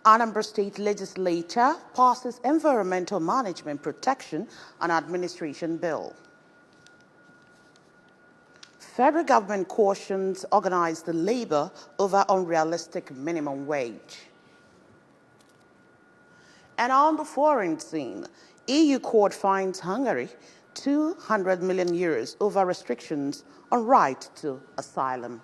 Anambra State Legislature passes Environmental Management Protection and Administration Bill. Federal government cautions organized labor over unrealistic minimum wage. And on the foreign scene, EU court fines Hungary 200 million euros over restrictions on right to asylum.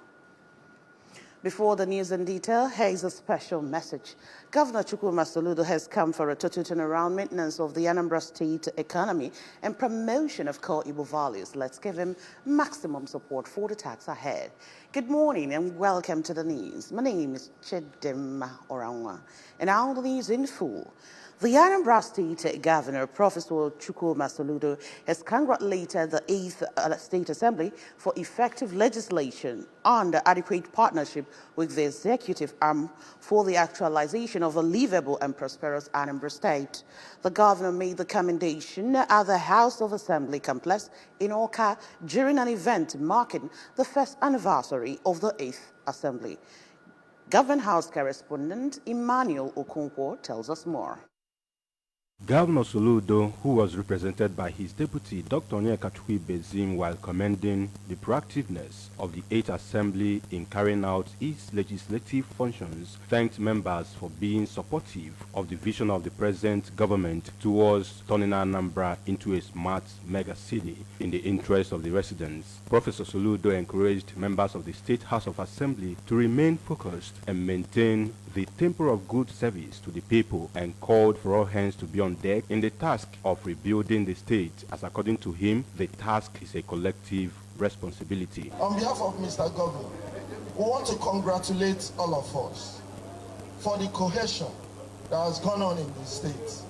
Before the news in detail, here is a special message. Governor Chukwuma Soludo has come for a total turnaround maintenance of the Anambra State economy and promotion of core Igbo values. Let's give him maximum support for the task ahead. Good morning and welcome to the news. My name is Chidima Oranwa, and now the news in full. The Anambra State Governor, Professor Chukwuma Soludo, has congratulated the 8th State Assembly for effective legislation and adequate partnership with the executive arm for the actualization of a livable and prosperous Anambra State. The governor made the commendation at the House of Assembly complex in Awka during an event marking the first anniversary of the 8th Assembly. Government House correspondent Emmanuel Okonkwo tells us more. Governor Soludo, who was represented by his deputy, Dr. Onyeka Bezim, while commending the proactiveness of the 8th Assembly in carrying out its legislative functions, thanked members for being supportive of the vision of the present government towards turning Anambra into a smart mega city in the interest of the residents. Professor Soludo encouraged members of the State House of Assembly to remain focused and maintain the temper of good service to the people, and called for all hands to be on deck in the task of rebuilding the state, as according to him, the task is a collective responsibility. On behalf of Mr. Governor, we want to congratulate all of us for the cohesion that has gone on in the state.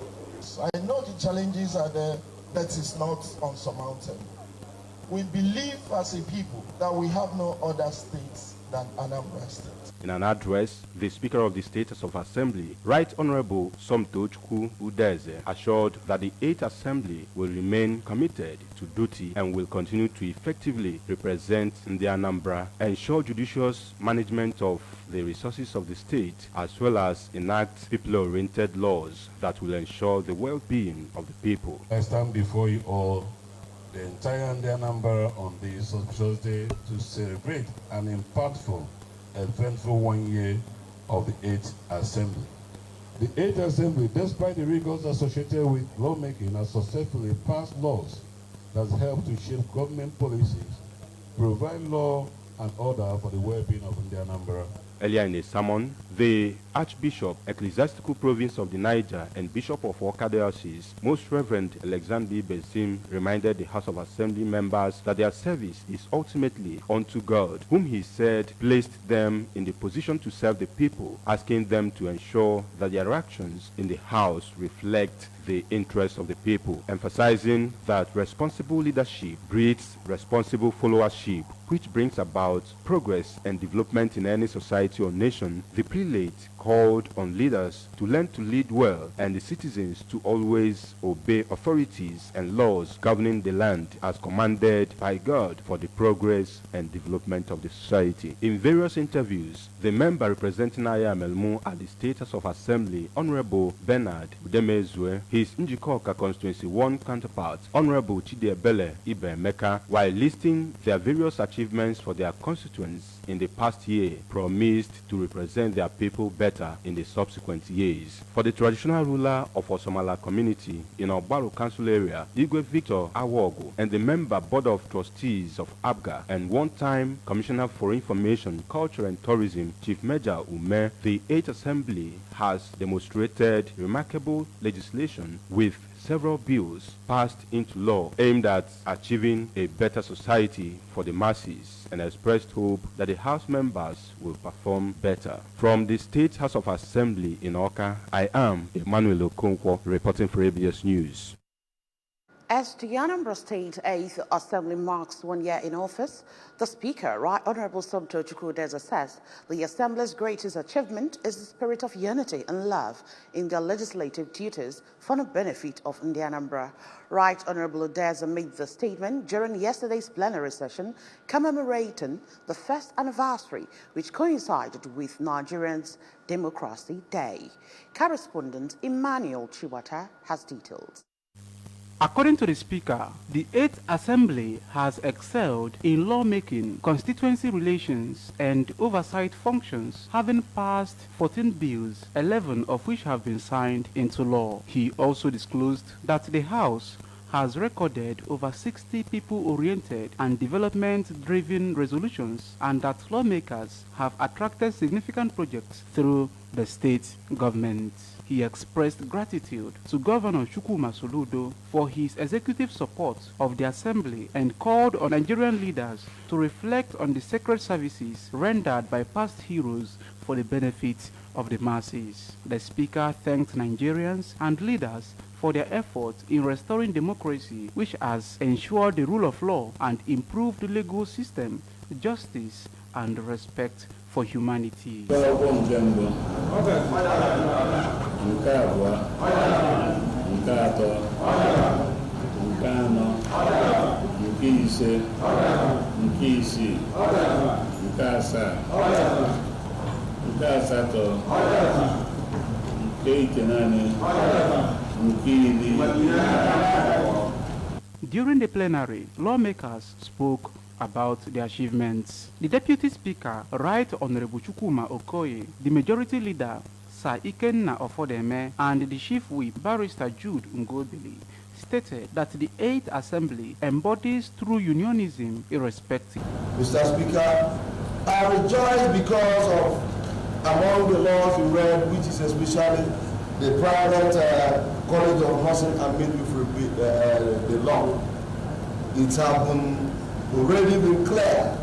I know the challenges are there, but it's not unsurmountable. We believe as a people that we have no other states than Anambra State. In an address, the Speaker of the State House of Assembly, Right Honorable Somtochukwu Udeze, assured that the 8th Assembly will remain committed to duty and will continue to effectively represent the Anambra, ensure judicious management of the resources of the state, as well as enact people-oriented laws that will ensure the well-being of the people. I stand before you all, the entire Anambra, on this auspicious day to celebrate an impactful, eventful 1 year of the 8th Assembly. The 8th Assembly, despite the rigors associated with lawmaking, has successfully passed laws that help to shape government policies, provide law and order for the well-being of the Anambra. Earlier in a sermon, the Archbishop, Ecclesiastical Province of the Niger, and Bishop of Awka Diocese, Most Reverend Alexander Bezim, reminded the House of Assembly members that their service is ultimately unto God, whom he said placed them in the position to serve the people, asking them to ensure that their actions in the House reflect the interests of the people, emphasizing that responsible leadership breeds responsible followership, which brings about progress and development in any society or nation. The prelate called on leaders to learn to lead well and the citizens to always obey authorities and laws governing the land as commanded by God for the progress and development of the society. In various interviews, the member representing Ayamelmu at the State House of Assembly, Honorable Bernard Udemezue, his Njikoka constituency 1 counterpart, Honorable Chidiebele Ibemeka, while listing their various achievements for their constituents in the past year, promised to represent their people better in the subsequent years. For the traditional ruler of Osomala community in Ogbaro Council area, Igwe Victor Awogo, and the member Board of Trustees of ABGA and one-time Commissioner for Information, Culture and Tourism, Chief Major Ume, the 8th Assembly has demonstrated remarkable legislation with several bills passed into law aimed at achieving a better society for the masses, and expressed hope that the House members will perform better. From the State House of Assembly in Awka, I am Emmanuel Okonkwo reporting for ABS News. As the Anambra State 8th Assembly marks 1 year in office, the Speaker, Right Honorable Somto Chukwudeze, says the Assembly's greatest achievement is the spirit of unity and love in their legislative duties for the benefit of Anambra. Right Honorable Udeze made the statement during yesterday's plenary session commemorating the first anniversary, which coincided with Nigerians' Democracy Day. Correspondent Emmanuel Chiwata has details. According to the Speaker, the 8th Assembly has excelled in lawmaking, constituency relations, and oversight functions, having passed 14 bills, 11 of which have been signed into law. He also disclosed that the House has recorded over 60 people-oriented and development-driven resolutions, and that lawmakers have attracted significant projects through the state government. He expressed gratitude to Governor Chukwuma Soludo for his executive support of the Assembly and called on Nigerian leaders to reflect on the sacred services rendered by past heroes for the benefit of the masses. The Speaker thanked Nigerians and leaders for their efforts in restoring democracy, which has ensured the rule of law and improved the legal system, justice, and respect for humanity. Nke abụọ, nke atọ, nke anọ, nke ise, nke isii, nke asaa, nke asatọ, nke itenaanị, nke iri. During the plenary, lawmakers spoke about the achievements. The Deputy Speaker, Right Honorable Chukwuma Okoye, the Majority Leader, Sir Ikenna Ofodeme, and the Chief Whip, Barrister Jude Ngobili, stated that the 8th Assembly embodies true unionism irrespective. Mr. Speaker, I rejoice because of among the laws you read, which is especially the private College of Nursing and Midwifery, the law. It's already been clear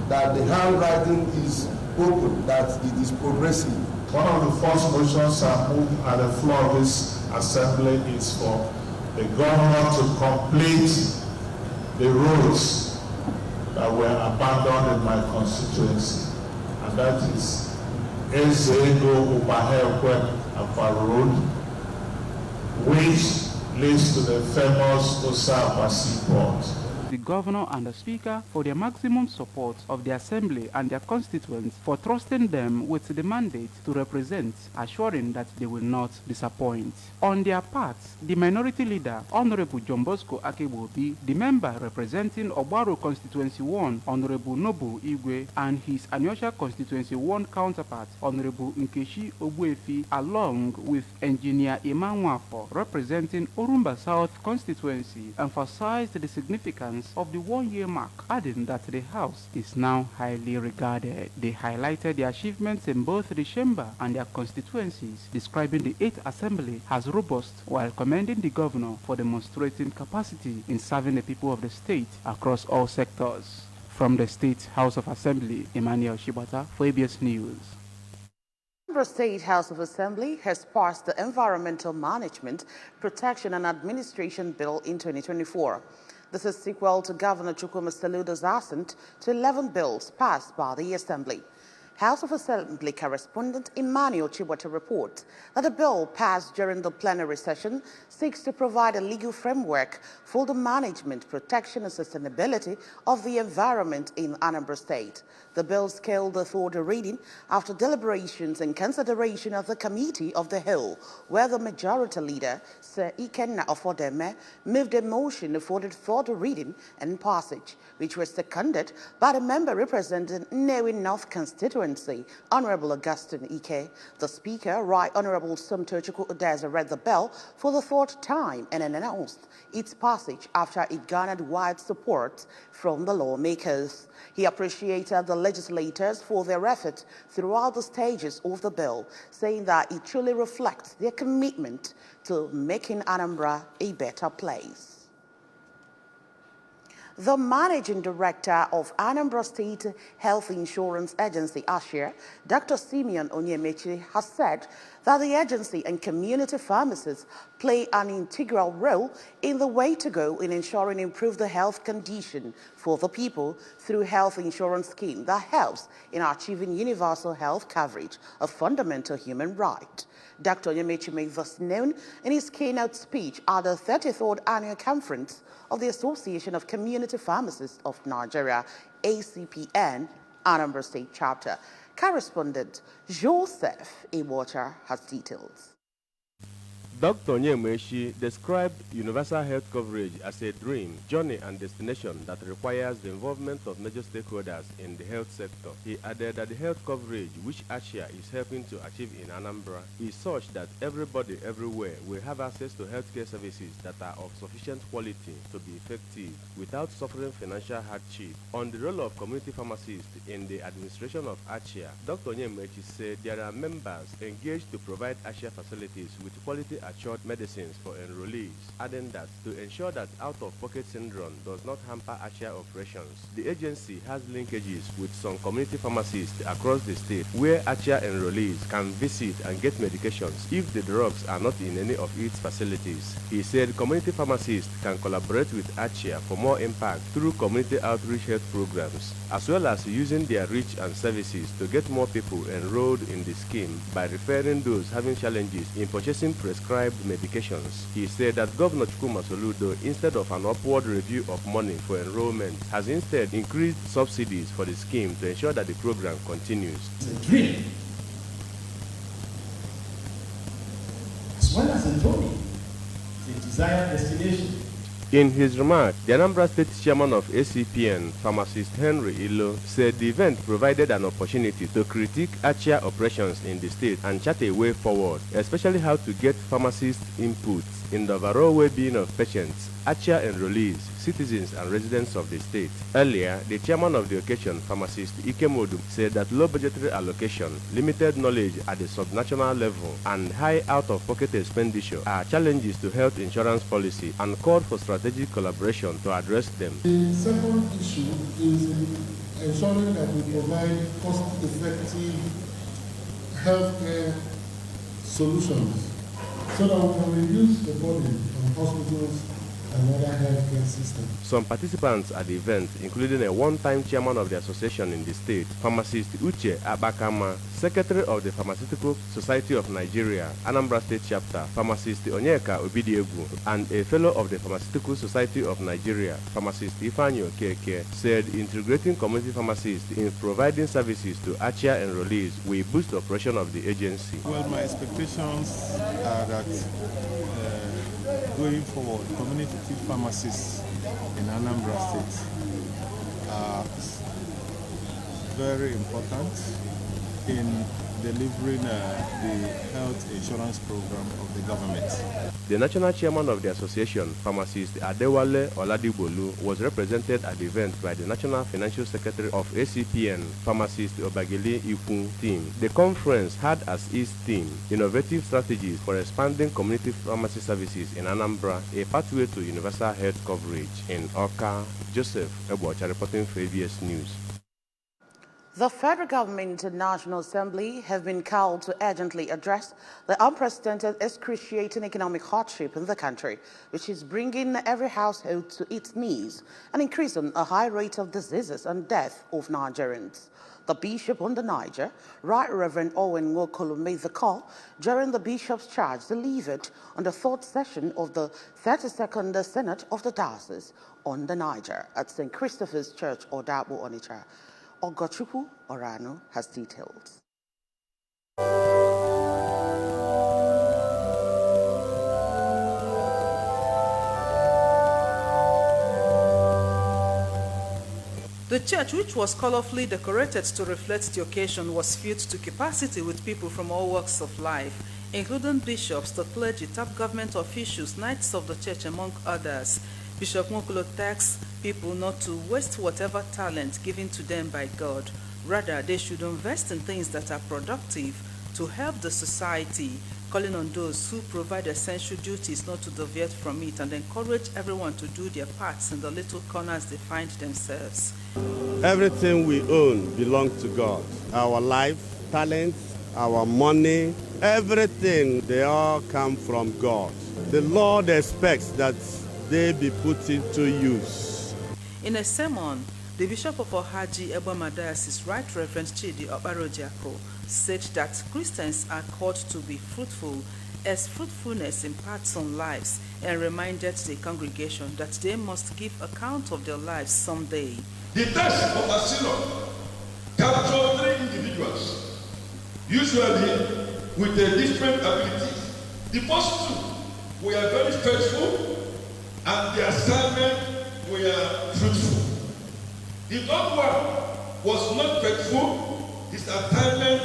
that the handwriting is open, that it is progressive. One of the first motions I move at the floor of this assembly is for the governor to complete the roads that were abandoned in my constituency, and that is Ezego Ubahekwe Akwa Road, which leads to the famous Osaka Seaport. The Governor and the Speaker for their maximum support of the Assembly and their constituents for trusting them with the mandate to represent, assuring that they will not disappoint. On their part, the Minority Leader, Honorable John Bosco Akebobi, the member representing Ogbaro Constituency 1, Honorable Nobu Igwe, and his Anyosha Constituency 1 counterpart, Honorable Nkechi Obuefi, along with Engineer Iman Wafo, representing Orumba South Constituency, emphasized the significance of the 1-year mark, adding that the House is now highly regarded. They highlighted the achievements in both the chamber and their constituencies, describing the 8th Assembly as robust, while commending the Governor for demonstrating capacity in serving the people of the state across all sectors. From the State House of Assembly, Emmanuel Shibata for ABS News. The State House of Assembly has passed the Environmental Management, Protection and Administration Bill in 2024. This is sequel to Governor Chukwuma Soludo's assent to 11 bills passed by the Assembly. House of Assembly correspondent Emmanuel Chiwata reports that the bill passed during the plenary session seeks to provide a legal framework for the management, protection and sustainability of the environment in Anambra State. The bill scaled the third reading after deliberations and consideration of the Committee of the Whole, where the Majority Leader, Sir Ikenna Ofodeme, moved a motion for the third reading and passage, which was seconded by the member representing Nnewi North constituency, Honorable Augustine Ike. The Speaker, Right Honorable Somto Chukwudeze, read the bill for the third time and announced its passage after it garnered wide support from the lawmakers. He appreciated the legislators for their effort throughout the stages of the bill, saying that it truly reflects their commitment to making Anambra a better place. The Managing Director of Anambra State Health Insurance Agency, ASHIA, Dr. Simeon Onyemechi, has said that the agency and community pharmacists play an integral role in the way to go in ensuring improved health condition for the people through health insurance scheme that helps in achieving universal health coverage, a fundamental human right. Dr. Onyemechi made this known in his keynote speech at the 33rd Annual Conference of the Association of Community Pharmacists of Nigeria, ACPN, Anambra State Chapter. Correspondent Joseph Iwacha has details. Dr. Onyemechi described universal health coverage as a dream, journey, and destination that requires the involvement of major stakeholders in the health sector. He added that the health coverage which ASHIA is helping to achieve in Anambra is such that everybody everywhere will have access to healthcare services that are of sufficient quality to be effective without suffering financial hardship. On the role of community pharmacists in the administration of ASHIA, Dr. Onyemechi said there are members engaged to provide ASHIA facilities with quality assured medicines for enrollees, adding that to ensure that out-of-pocket syndrome does not hamper ASHIA operations, the agency has linkages with some community pharmacists across the state where ASHIA enrollees can visit and get medications if the drugs are not in any of its facilities. He said community pharmacists can collaborate with ASHIA for more impact through community outreach health programs, as well as using their reach and services to get more people enrolled in the scheme by referring those having challenges in purchasing prescribed medications. He said that Governor Chukwuma Soludo, instead of an upward review of money for enrollment, has instead increased subsidies for the scheme to ensure that the program continues. It's a dream, as well as a journey, a desired destination. In his remarks, the Anambra State Chairman of ACPN, pharmacist Henry Ilo, said the event provided an opportunity to critique ASHIA operations in the state and chart a way forward, especially how to get pharmacist inputs in the overall well-being of patients, ASHIA enrollees, citizens and residents of the state. Earlier, the chairman of the occasion, pharmacist Ike Modu, said that low budgetary allocation, limited knowledge at the subnational level, and high out-of-pocket expenditure are challenges to health insurance policy and called for strategic collaboration to address them. The second issue is ensuring that we provide cost-effective healthcare solutions so that we can reduce the burden on hospitals and other healthcare systems. Some participants at the event, including a one-time chairman of the association in the state, pharmacist Uche Abakama, secretary of the Pharmaceutical Society of Nigeria, Anambra State Chapter, pharmacist Onyeka Obidiegu, and a fellow of the Pharmaceutical Society of Nigeria, pharmacist Ifanyo Keke, said integrating community pharmacists in providing services to ASHIA enrollees will boost the operation of the agency. Well, my expectations are that going forward, community pharmacists in Anambra State are very important in delivering the health insurance program of the government. The national chairman of the association, pharmacist Adewale Oladibolu, was represented at the event by the national financial secretary of ACPN, pharmacist Obageli Ikun team. The conference had as its theme innovative strategies for expanding community pharmacy services in Anambra, a pathway to universal health coverage. In Oka, Joseph Ebocha reporting for ABS News. The federal government and National Assembly have been called to urgently address the unprecedented excruciating economic hardship in the country, which is bringing every household to its knees and increasing a high rate of diseases and death of Nigerians. The Bishop on the Niger, Right Reverend Owen Nwokolo, made the call during the Bishop's charge delivered on the third session of the 32nd Synod of the Diocese on the Niger at St. Christopher's Church, Odabo, Onitsha. Ogochukwu Orano has details. The church, which was colorfully decorated to reflect the occasion, was filled to capacity with people from all walks of life, including bishops, the clergy, top government officials, knights of the church, among others. Bishop Nwokolo asks people not to waste whatever talent given to them by God. Rather, they should invest in things that are productive to help the society, calling on those who provide essential duties not to deviate from it, and encourage everyone to do their parts in the little corners they find themselves. Everything we own belongs to God. Our life, talent, our money, everything, they all come from God. the Lord expects that they be put into use. In a sermon, the Bishop of Ohaji Eboma Diocese, Right Reverend Chidi Okparojiako, said that Christians are called to be fruitful as fruitfulness imparts on lives, and reminded the congregation that they must give account of their lives someday. The text of a synod captured 3 individuals, usually with a different abilities. The first 2 were very faithful and the assignment were fruitful. The third one was not faithful, his assignment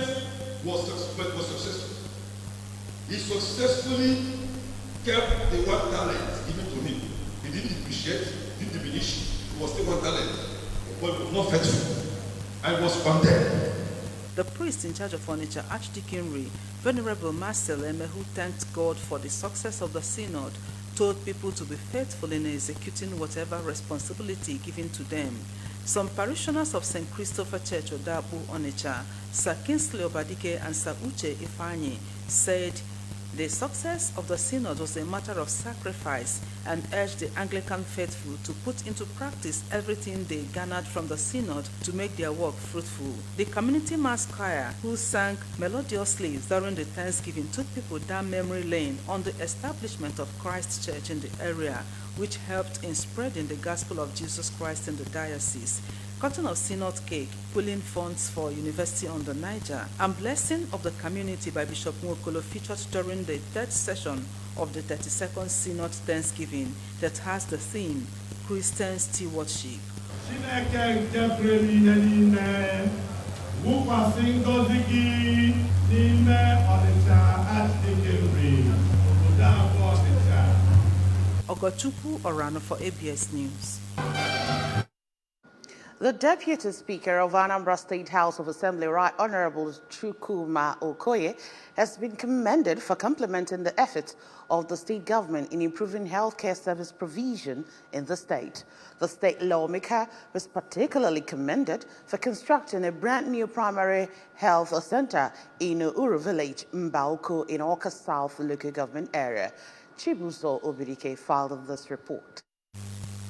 was successful. He successfully kept the 1 talent given to him. He didn't depreciate, didn't diminish. It was still 1 talent, but it was not faithful and was condemned. The priest in charge of Onitsha, Archdeaconry, Venerable Marcel Eme, who thanked God for the success of the synod, told people to be faithful in executing whatever responsibility given to them. Some parishioners of St. Christopher Church, Odabu, Onitsha, Sir Kingsley Obadike and Sir Uche Ifeanyi, said the success of the synod was a matter of sacrifice, and urged the Anglican faithful to put into practice everything they garnered from the synod to make their work fruitful. The community mass choir, who sang melodiously during the Thanksgiving, took people down memory lane on the establishment of Christ Church in the area, which helped in spreading the gospel of Jesus Christ in the diocese. Cutting of synod cake, pulling funds for University on the Niger, and blessing of the community by Bishop Nwokolo featured during the 3rd session of the 32nd Synod Thanksgiving that has the theme, Christian Stewardship. Ogochukwu Orano for ABS News. The Deputy Speaker of Anambra State House of Assembly, Right Honorable Chukwuma Okoye, has been commended for complementing the efforts of the state government in improving healthcare service provision in the state. The state lawmaker was particularly commended for constructing a brand new primary health center in Uru Village, Mbauko, in Awka South local government area. Chibuzo Obirike filed this report.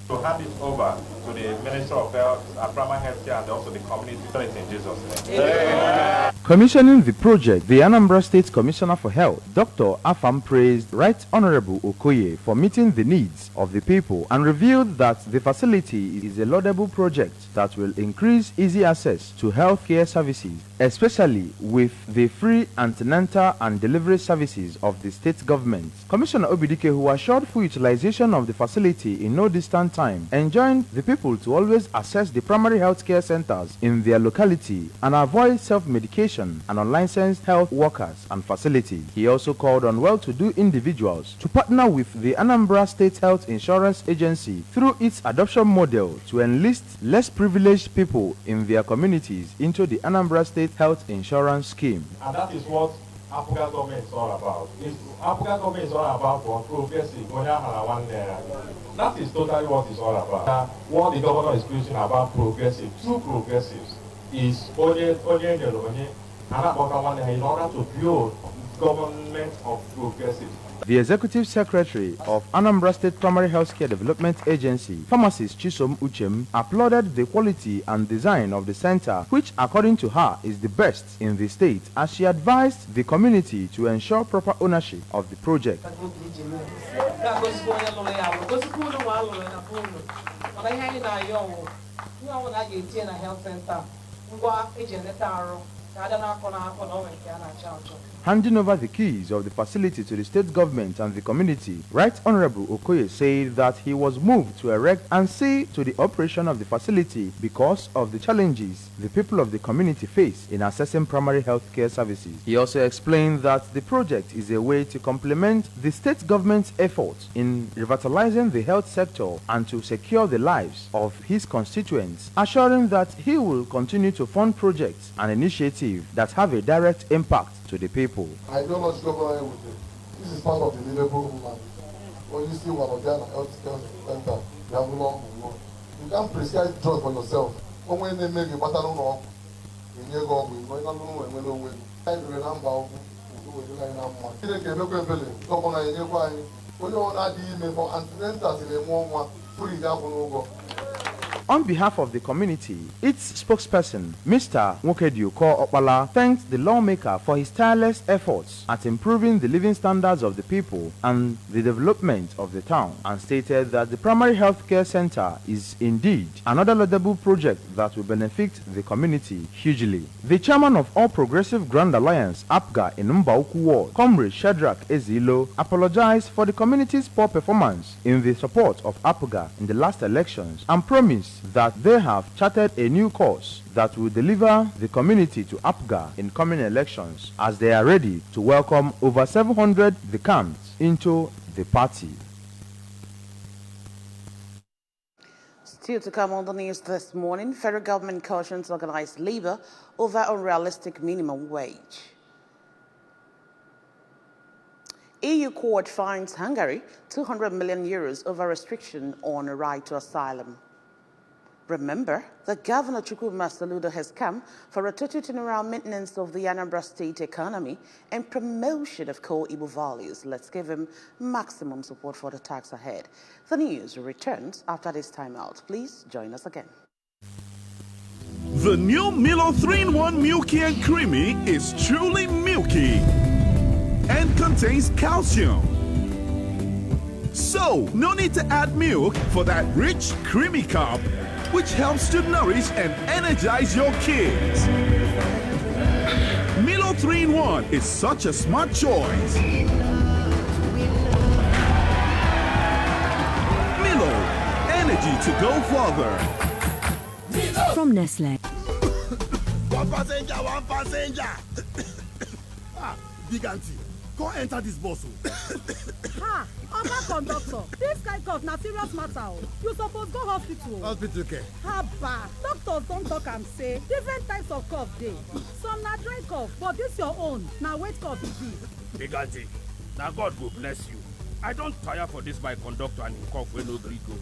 To hand it over to the Minister of Health, Primary Health Care, and also the community in Jesus' name. Amen. Commissioning the project, the Anambra State Commissioner for Health, Dr. Afam, praised Right Honorable Okoye for meeting the needs of the people and revealed that the facility is a laudable project that will increase easy access to healthcare services, especially with the free antenatal and delivery services of the state government. Commissioner Obidike, who assured full utilization of the facility in no distant time, enjoined the people to always access the primary healthcare centers in their locality and avoid self-medication and unlicensed health workers and facilities. He also called on well-to-do individuals to partner with the Anambra State Health Insurance Agency through its adoption model to enlist less privileged people in their communities into the Anambra State Health Insurance Scheme. And that is what African government is all about. African government is all about for progressive. That is totally what it's all about. What the governor is preaching about progressive, true progressives, is in order to build government of progressives. The Executive Secretary of Anambra State Primary Healthcare Development Agency, Pharmacist Chisom Uchem, applauded the quality and design of the center, which according to her is the best in the state, as she advised the community to ensure proper ownership of the project. Handing over the keys of the facility to the state government and the community, Right Honorable Okoye said that he was moved to erect and see to the operation of the facility because of the challenges the people of the community face in accessing primary health care services. He also explained that the project is a way to complement the state government's efforts in revitalizing the health sector and to secure the lives of his constituents, assuring that he will continue to fund projects and initiatives that have a direct impact to the people. I don't know what's going on with it. This is part of the Liverpool movement. When you see one of their health center, you have long. You can't prescribe drugs for yourself. When they make you better than all, you go with no one will know when. I remember On behalf of the community, its spokesperson, Mr. Nwokediuko Okpala, thanked the lawmaker for his tireless efforts at improving the living standards of the people and the development of the town, and stated that the primary health care center is indeed another laudable project that will benefit the community hugely. The chairman of All Progressive Grand Alliance, APGA in Mbauku Ward, Comrade Shadrach Ezilo, apologized for the community's poor performance in the support of APGA in the last elections and promised that they have charted a new course that will deliver the community to APGA in coming elections, as they are ready to welcome over 700 vacants into the party. Still to come on the news this morning, federal government cautions organized labor over unrealistic minimum wage. EU court fines Hungary 200 million euros over restriction on a right to asylum. Remember that Governor Chukwuma Soludo has come for a total turnaround maintenance of the Anambra State economy and promotion of core Igbo values. Let's give him maximum support for the task ahead. The news returns after this timeout. Please join us again. The new Milo 3-in-1 Milky and Creamy is truly milky and contains calcium. So, no need to add milk for that rich, creamy cup, which helps to nourish and energize your kids. Milo 3-in-1 is such a smart choice. Milo, energy to go further. From Nestle. One passenger. Big auntie, go enter this bus. Ha! Oga conductor, this kind cough na serious matter. You suppose go hospital. Hospital care. Haba, doctors don talk am say different types of cough dey. Some na dry cough, but this your own na wet cough e be. Big auntie, na God go bless you. I don tire for this my conductor and him cough wey no gree go.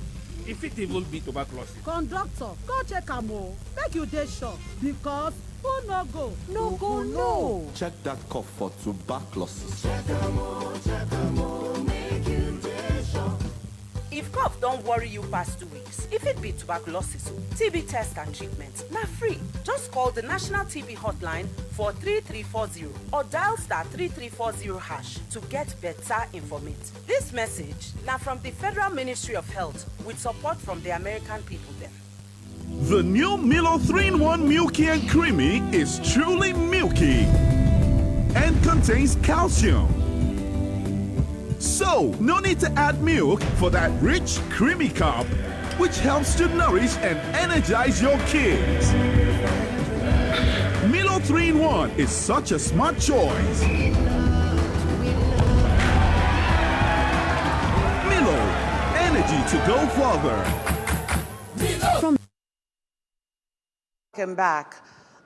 E fit even be tuberculosis. Conductor, go check am o. Make you dey sure, because who no go, no go know. Check that cough for tuberculosis. Check am o, make you dey sure. If cough don't worry you past 2 weeks, if it be tuberculosis, TB test and treatment, na free. Just call the National TB Hotline for 3340 or dial *3340# to get better information. This message now from the Federal Ministry of Health with support from the American people then. The new Milo 3-in-1 Milky and Creamy is truly milky and contains calcium. So, no need to add milk for that rich, creamy cup, which helps to nourish and energize your kids. Milo 3-in-1 is such a smart choice. Milo, energy to go further. Welcome back.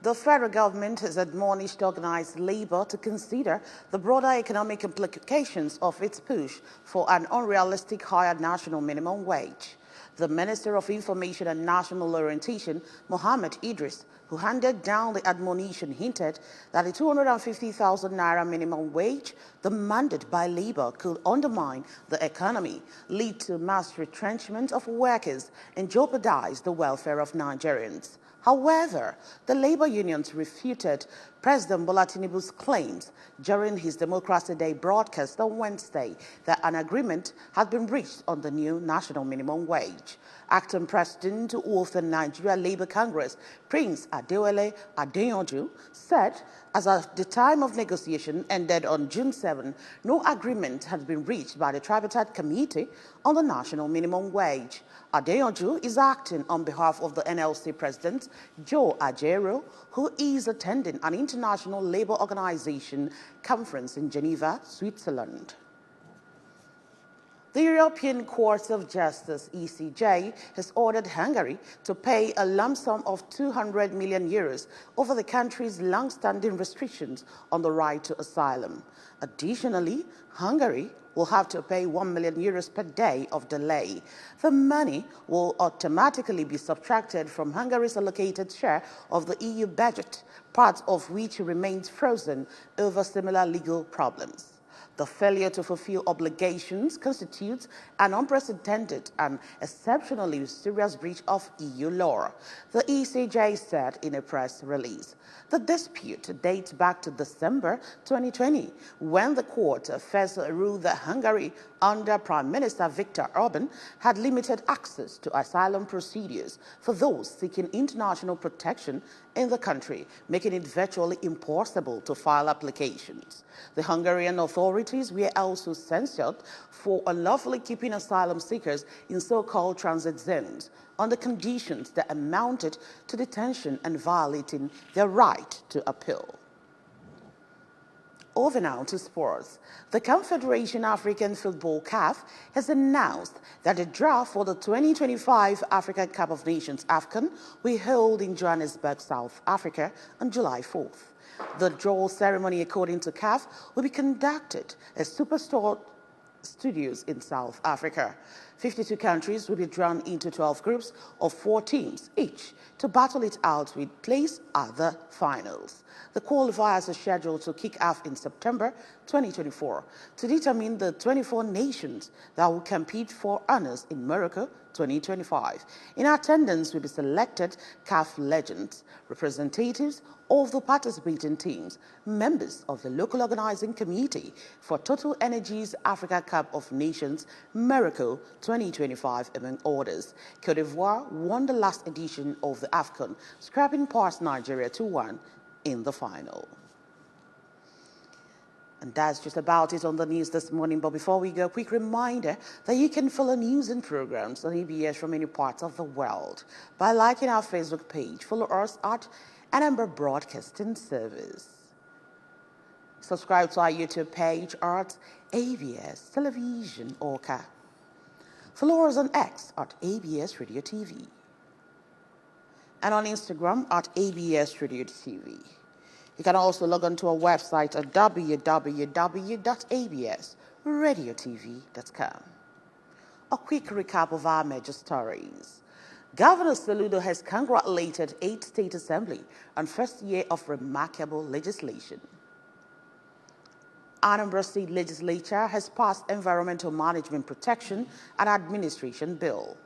The federal government has admonished organized labor to consider the broader economic implications of its push for an unrealistic higher national minimum wage. The Minister of Information and National Orientation, Mohammed Idris, who handed down the admonition, hinted that the 250,000 naira minimum wage demanded by labor could undermine the economy, lead to mass retrenchment of workers, and jeopardize the welfare of Nigerians. However, the labor unions refuted President Bola Tinubu's claims during his Democracy Day broadcast on Wednesday that an agreement had been reached on the new national minimum wage. Acting President of the Nigeria Labour Congress, Prince Adewale Adeyanju, said as at the time of negotiation ended on June 7, no agreement had been reached by the tripartite committee on the national minimum wage. Adeyanju is acting on behalf of the NLC President, Joe Ajaero, who is attending an International Labour Organization conference in Geneva, Switzerland. The European Court of Justice, ECJ, has ordered Hungary to pay a lump sum of 200 million euros over the country's long-standing restrictions on the right to asylum. Additionally, Hungary will have to pay 1 million euros per day of delay. The money will automatically be subtracted from Hungary's allocated share of the EU budget, part of which remains frozen over similar legal problems. The failure to fulfill obligations constitutes an unprecedented and exceptionally serious breach of EU law, the ECJ said in a press release. The dispute dates back to December 2020, when the court first ruled that Hungary, under Prime Minister Viktor Orban, had limited access to asylum procedures for those seeking international protection in the country, making it virtually impossible to file applications. The Hungarian authorities were also censured for unlawfully keeping asylum seekers in so-called transit zones under conditions that amounted to detention and violating their right to appeal. Over now to sports. The Confederation African Football CAF has announced that the draft for the 2025 African Cup of Nations AFCON will hold in Johannesburg, South Africa on July 4th. The draw ceremony, according to CAF, will be conducted at Superstore Studios in South Africa. 52 countries will be drawn into 12 groups of 4 teams each to battle it out with place at the finals. The qualifiers are scheduled to kick off in September 2024 to determine the 24 nations that will compete for honors in Morocco 2025. In attendance will be selected CAF legends, representatives of the participating teams, members of the local organizing committee for Total Energies Africa Cup of Nations Morocco 2025, among others. Côte d'Ivoire won the last edition of the AFCON, scrapping past Nigeria 2-1 in the final. And that's just about it on the news this morning. But before we go, a quick reminder that you can follow news and programs on EBS from any parts of the world by liking our Facebook page. Follow us at Anambra Broadcasting Service. Subscribe to our YouTube page at ABS Television Orca. Follow us on X at ABS Radio TV. And on Instagram at ABS Radio TV. You can also log on to our website at www.absradiotv.com. A quick recap of our major stories. Governor Soludo has congratulated 8 State Assembly on first year of remarkable legislation. Anambra State Legislature has passed Environmental Management Protection and Administration Bill.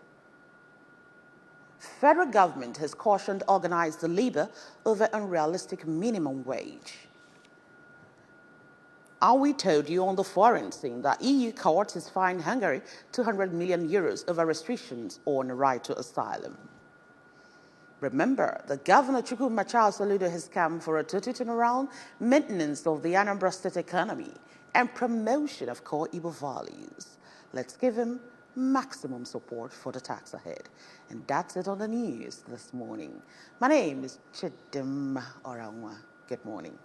Federal government has cautioned organized labor over unrealistic minimum wage. And we told you on the foreign scene that EU court has fined Hungary 200 million euros over restrictions on the right to asylum. Remember, the Governor Chukwuma Charles Soludo has come for a total turnaround, maintenance of the Anambra State economy, and promotion of core Igbo values. Let's give him maximum support for the tax ahead. And that's it on the news this morning. My name is Chidem Oranwa. Good morning.